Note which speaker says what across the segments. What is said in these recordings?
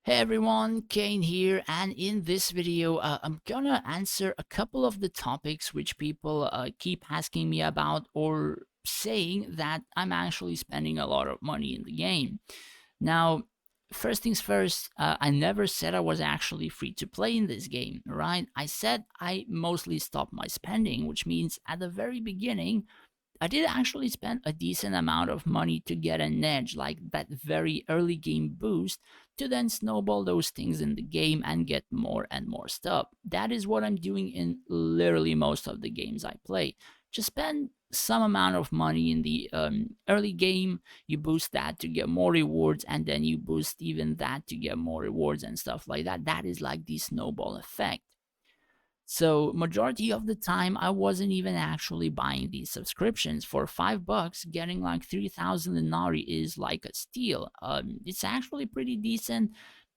Speaker 1: Hey everyone, Kane here, and in this video, I'm gonna answer a couple of the topics which people keep asking me about or saying that I'm actually spending a lot of money in the game. Now, first things first, I never said I was actually free to play in this game, right? I said I mostly stopped my spending, which means at the very beginning, I did actually spend a decent amount of money to get an edge, like that very early game boost, to then snowball those things in the game and get more and more stuff. That is what I'm doing in literally most of the games I play. Just spend some amount of money in the early game, you boost that to get more rewards, and then you boost even that to get more rewards and stuff like that. That is like the snowball effect. So majority of the time, I wasn't even actually buying these subscriptions. For $5, getting like 3,000 Linari is like a steal. It's actually pretty decent,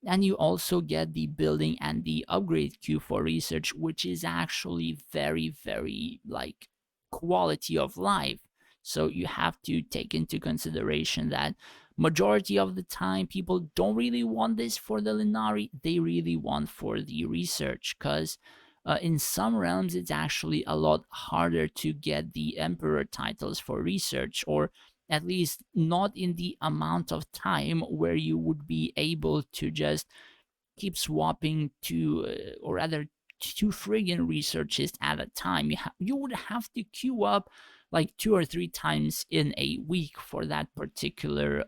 Speaker 1: and you also get the building and the upgrade queue for research, which is actually very like quality of life. So you have to take into consideration that majority of the time people don't really want this for the Linari, they really want for the research, because in some realms, it's actually a lot harder to get the Emperor titles for research, or at least not in the amount of time where you would be able to just keep swapping to, or rather, two friggin' researchists at a time. You would have to queue up like 2 or 3 times in a week for that particular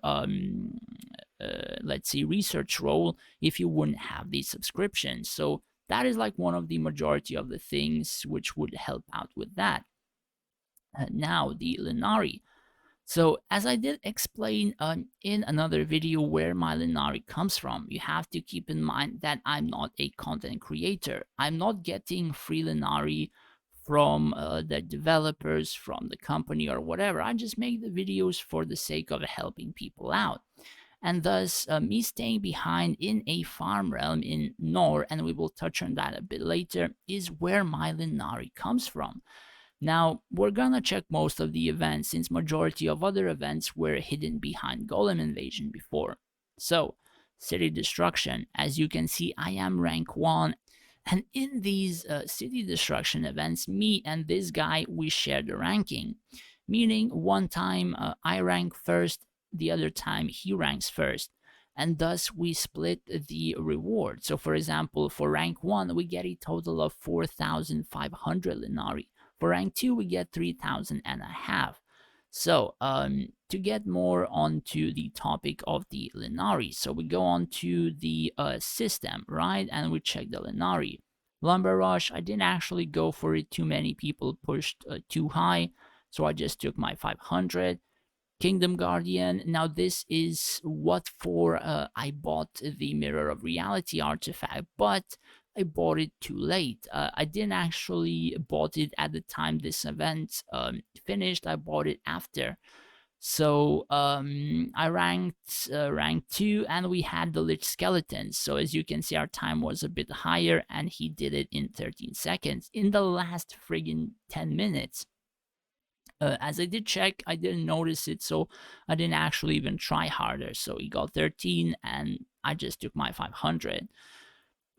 Speaker 1: let's see, research role if you wouldn't have these subscriptions. So that is like one of the majority of the things which would help out with that. Now the Linari. So as I did explain in another video where my Linari comes from, you have to keep in mind that I'm not a content creator. I'm not getting free Linari from the developers, from the company or whatever. I just make the videos for the sake of helping people out. And thus, me staying behind in a farm realm in Nor, and we will touch on that a bit later, is where my Linari comes from. Now, we're gonna check most of the events since majority of other events were hidden behind Golem Invasion before. So, City Destruction, as you can see, I am rank 1, and in these City Destruction events, me and this guy, we share the ranking. Meaning, one time I rank first, the other time he ranks first. And thus we split the reward. So for example, for rank 1, we get a total of 4,500 Linari. For rank 2, we get 3,000 and a half. So to get more onto the topic of the Linari, so we go on to the system, right? And we check the Linari. Lumber Rush, I didn't actually go for it. Too many people pushed too high, so I just took my 500. Kingdom Guardian. Now this is what for I bought the Mirror of Reality artifact, but I bought it too late. I didn't actually bought it at the time this event finished. I bought it after. So I ranked rank 2, and we had the Lich Skeletons. So as you can see, our time was a bit higher, and he did it in 13 seconds in the last friggin' 10 minutes. As I did check, I didn't notice it, so I didn't actually even try harder. So he got 13, and I just took my 500.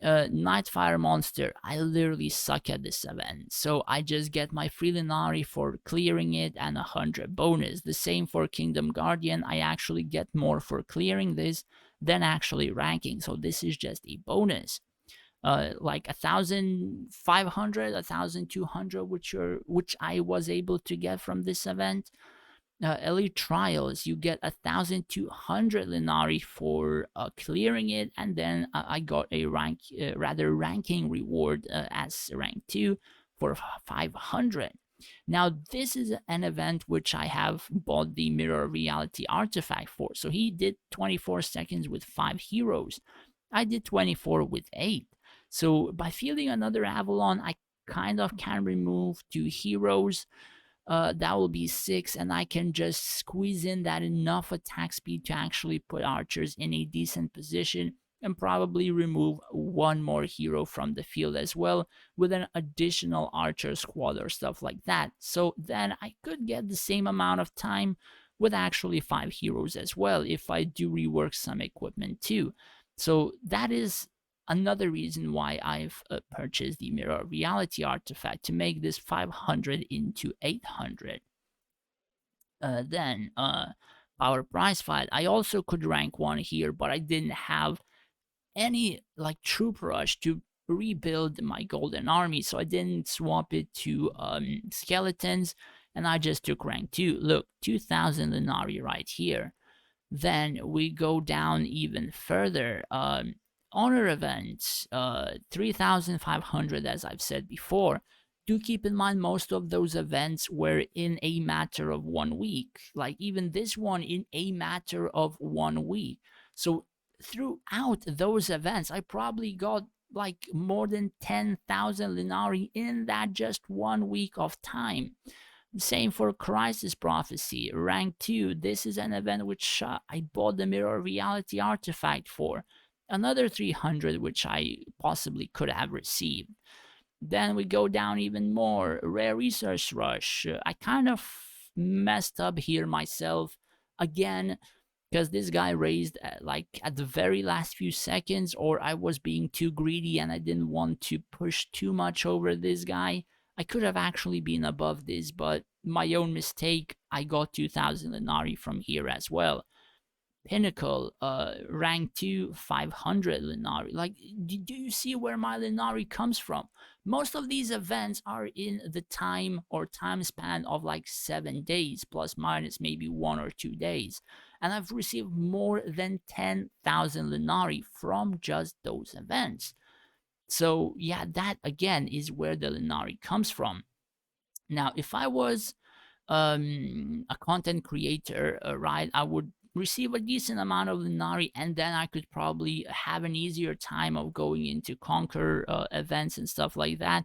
Speaker 1: Nightfire Monster, I literally suck at this event, so I just get my free Linari for clearing it and 100 bonus. The same for Kingdom Guardian, I actually get more for clearing this than actually ranking, so this is just a bonus. Like 1,500, 1,200, which I was able to get from this event. Elite Trials, you get 1,200 Linari for clearing it, and then I got a ranking reward as rank 2 for 500. Now, this is an event which I have bought the Mirror Reality artifact for. So he did 24 seconds with 5 heroes. I did 24 with 8. So by fielding another Avalon, I kind of can remove 2 heroes. That will be 6, and I can just squeeze in that enough attack speed to actually put archers in a decent position, and probably remove 1 more hero from the field as well with an additional archer squad or stuff like that. So then I could get the same amount of time with actually 5 heroes as well if I do rework some equipment too. So that is another reason why I've purchased the mirror reality artifact to make this 500 into 800. Then power price fight. I also could rank one here, but I didn't have any like troop rush to rebuild my golden army, so I didn't swap it to skeletons, and I just took rank 2. Look, 2000 Linari right here. Then we go down even further. Honor events, 3,500, as I've said before. Do keep in mind most of those events were in a matter of 1 week. Like even this one in a matter of 1 week. So throughout those events, I probably got like more than 10,000 Linari in that just 1 week of time. Same for Crisis Prophecy, rank 2. This is an event which I bought the Mirror Reality artifact for. Another 300 which I possibly could have received. Then we go down even more. Rare Research Rush. I kind of messed up here myself again because this guy raised like at the very last few seconds, or I was being too greedy and I didn't want to push too much over this guy. I could have actually been above this, but my own mistake. I got 2000 Linari from here as well. Pinnacle, rank 2, 500 Linari. Like, do you see where my Linari comes from? Most of these events are in the time or time span of like 7 days, plus minus maybe 1 or 2 days. And I've received more than 10,000 Linari from just those events. So, yeah, that again is where the Linari comes from. Now, if I was a content creator, right, I would receive a decent amount of Linari, and then I could probably have an easier time of going into Conquer events and stuff like that.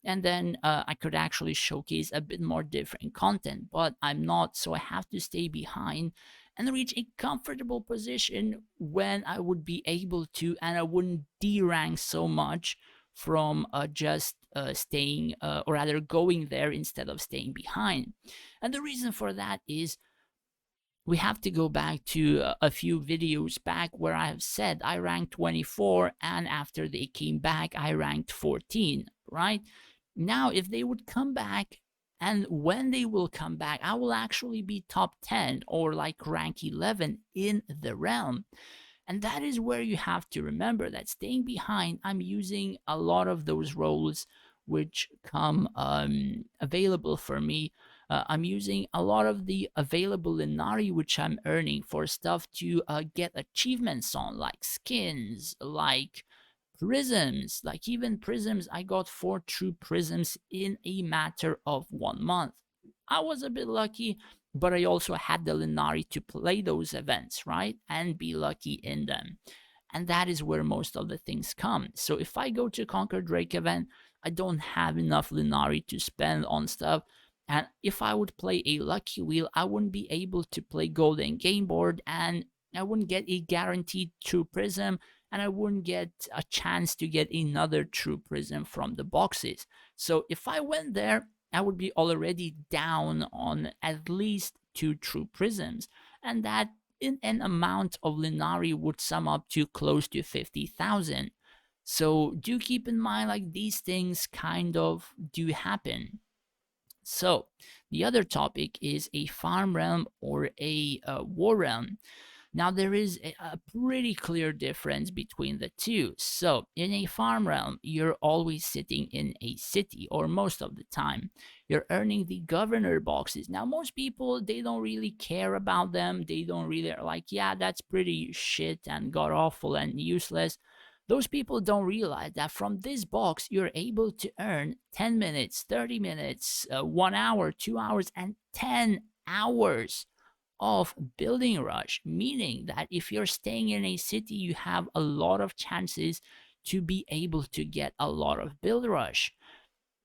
Speaker 1: And then I could actually showcase a bit more different content, but I'm not, so I have to stay behind and reach a comfortable position when I would be able to, and I wouldn't derank so much from just staying, or rather going there instead of staying behind. And the reason for that is we have to go back to a few videos back where I have said I ranked 24, and after they came back, I ranked 14, right? Now, if they would come back, and when they will come back, I will actually be top 10 or like rank 11 in the realm. And that is where you have to remember that staying behind, I'm using a lot of those roles which come available for me. I'm using a lot of the available Linari which I'm earning for stuff to get achievements on, like skins, like prisms. Like even prisms, I got 4 true prisms in a matter of 1 month. I was a bit lucky, but I also had the Linari to play those events, right? And be lucky in them. And that is where most of the things come. So if I go to Conquer Drake event, I don't have enough Linari to spend on stuff. And if I would play a lucky wheel, I wouldn't be able to play golden game board, and I wouldn't get a guaranteed true prism, and I wouldn't get a chance to get another true prism from the boxes. So if I went there, I would be already down on at least 2 true prisms, and that in an amount of Linari would sum up to close to 50,000. So do keep in mind, like, these things kind of do happen. So the other topic is a farm realm or a war realm. Now, there is a pretty clear difference between the two. So, in a farm realm, you're always sitting in a city, or most of the time. You're earning the governor boxes. Now, most people, they don't really care about them. They don't really like, yeah, that's pretty shit and god awful and useless. Those people don't realize that from this box, you're able to earn 10 minutes, 30 minutes, 1 hour, 2 hours, and 10 hours of building rush, meaning that if you're staying in a city, you have a lot of chances to be able to get a lot of build rush.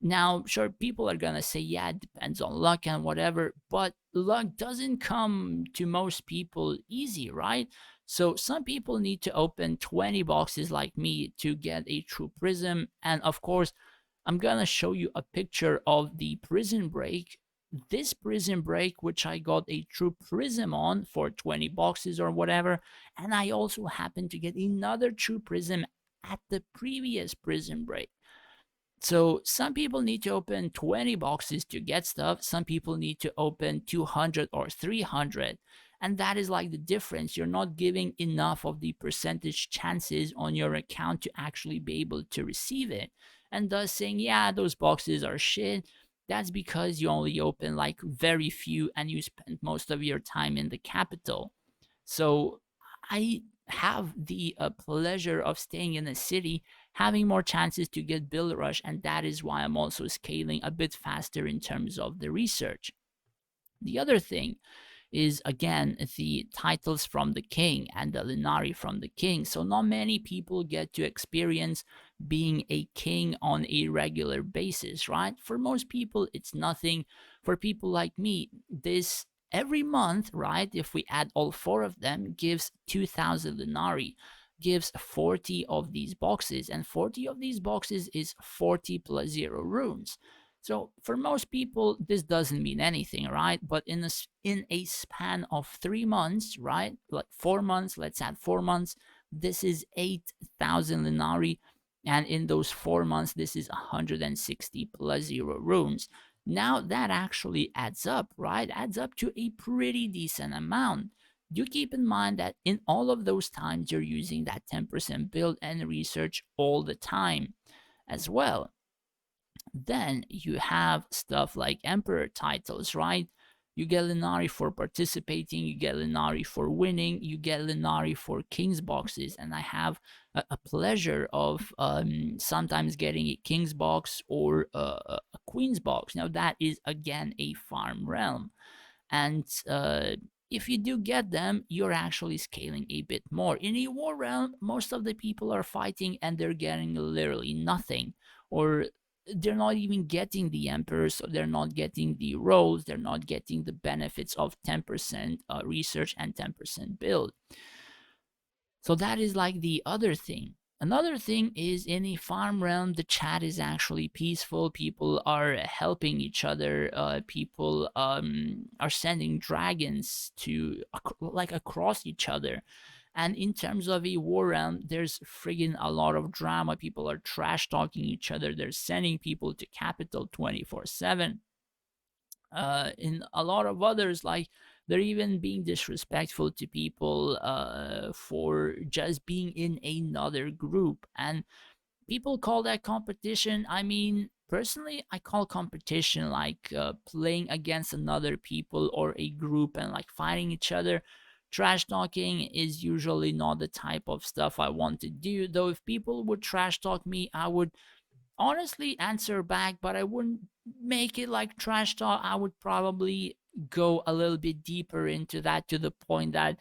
Speaker 1: Now, sure, people are gonna say, yeah, it depends on luck and whatever, but luck doesn't come to most people easy, right? So some people need to open 20 boxes like me to get a true prism. And of course, I'm gonna show you a picture of the prison break this prison break, which I got a true prism on for 20 boxes or whatever, and I also happened to get another true prism at the previous prison break. So some people need to open 20 boxes to get stuff. Some people need to open 200 or 300. And that is like the difference. You're not giving enough of the percentage chances on your account to actually be able to receive it. And thus saying, yeah, those boxes are shit. That's because you only open like very few and you spend most of your time in the capital. So I have the pleasure of staying in a city, having more chances to get build rush, and that is why I'm also scaling a bit faster in terms of the research. The other thing is again the titles from the king and the Linari from the king. So not many people get to experience being a king on a regular basis, right? For most people, it's nothing. For people like me, this every month, right? If we add all four of them, gives 2,000 Linari, gives 40 of these boxes, and 40 of these boxes is 40 plus 0 runes. So for most people, this doesn't mean anything, right? But in a span of 3 months, right? Like 4 months, let's add 4 months. This is 8,000 Linari, and in those 4 months, this is 160 plus 0 runes. Now that actually adds up, right? Adds up to a pretty decent amount. Do keep in mind that in all of those times, you're using that 10% build and research all the time as well. Then you have stuff like Emperor titles, right? You get Linari for participating, you get Linari for winning, you get Linari for King's boxes, and I have a pleasure of sometimes getting a King's box or a Queen's box. Now, that is again a farm realm. And if you do get them, you're actually scaling a bit more. In a war realm, most of the people are fighting and they're getting literally nothing. Or they're not even getting the emperors, so they're not getting the roles, they're not getting the benefits of 10% research and 10% build. So that is like the other thing. Another thing is in a farm realm, the chat is actually peaceful. People are helping each other. People are sending dragons to like across each other. And in terms of a war realm, there's friggin' a lot of drama. People are trash talking each other. They're sending people to capital 24/7. In a lot of others, like they're even being disrespectful to people for just being in another group, and people call that competition. I mean, personally, I call competition like playing against another people or a group and like fighting each other. Trash talking is usually not the type of stuff I want to do, though if people would trash talk me, I would honestly answer back, but I wouldn't make it like trash talk. I would probably go a little bit deeper into that to the point that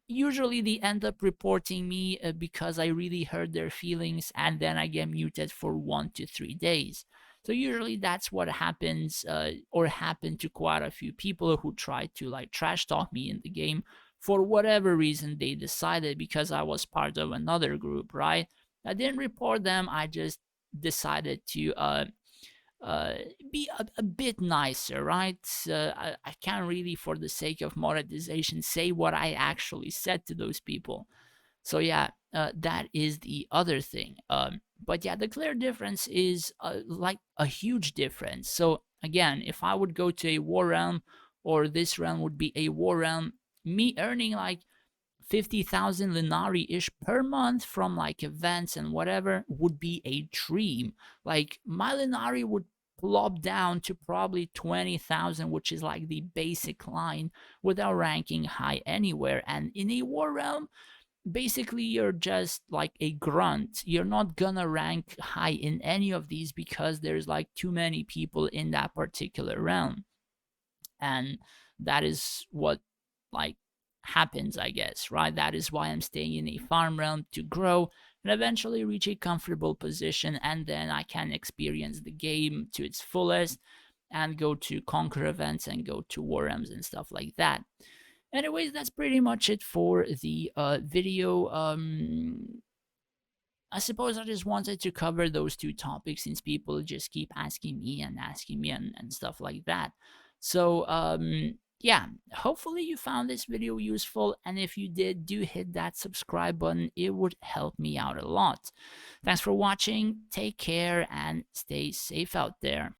Speaker 1: usually they end up reporting me because I really hurt their feelings, and then I get muted for 1 to 3 days. So usually that's what happens, or happened to quite a few people who tried to like trash talk me in the game for whatever reason they decided, because I was part of another group, right? I didn't report them. I just decided to uh, be a bit nicer, right? I can't really, for the sake of monetization, say what I actually said to those people. So yeah, that is the other thing. But yeah, the clear difference is like a huge difference. So again, if I would go to a war realm, or this realm would be a war realm, me earning like 50,000 Linari ish per month from like events and whatever would be a dream. Like my Linari would plop down to probably 20,000, which is like the basic line without ranking high anywhere. And in a war realm, basically you're just like a grunt. You're not gonna rank high in any of these because there's like too many people in that particular realm. And that is what like happens, I guess, right? That is why I'm staying in a farm realm, to grow and eventually reach a comfortable position, and then I can experience the game to its fullest and go to conquer events and go to war realms and stuff like that. Anyways, that's pretty much it for the video. I suppose I just wanted to cover those two topics since people just keep asking me and stuff like that. So yeah, hopefully you found this video useful, and if you did, do hit that subscribe button. It would help me out a lot. Thanks for watching, take care, and stay safe out there.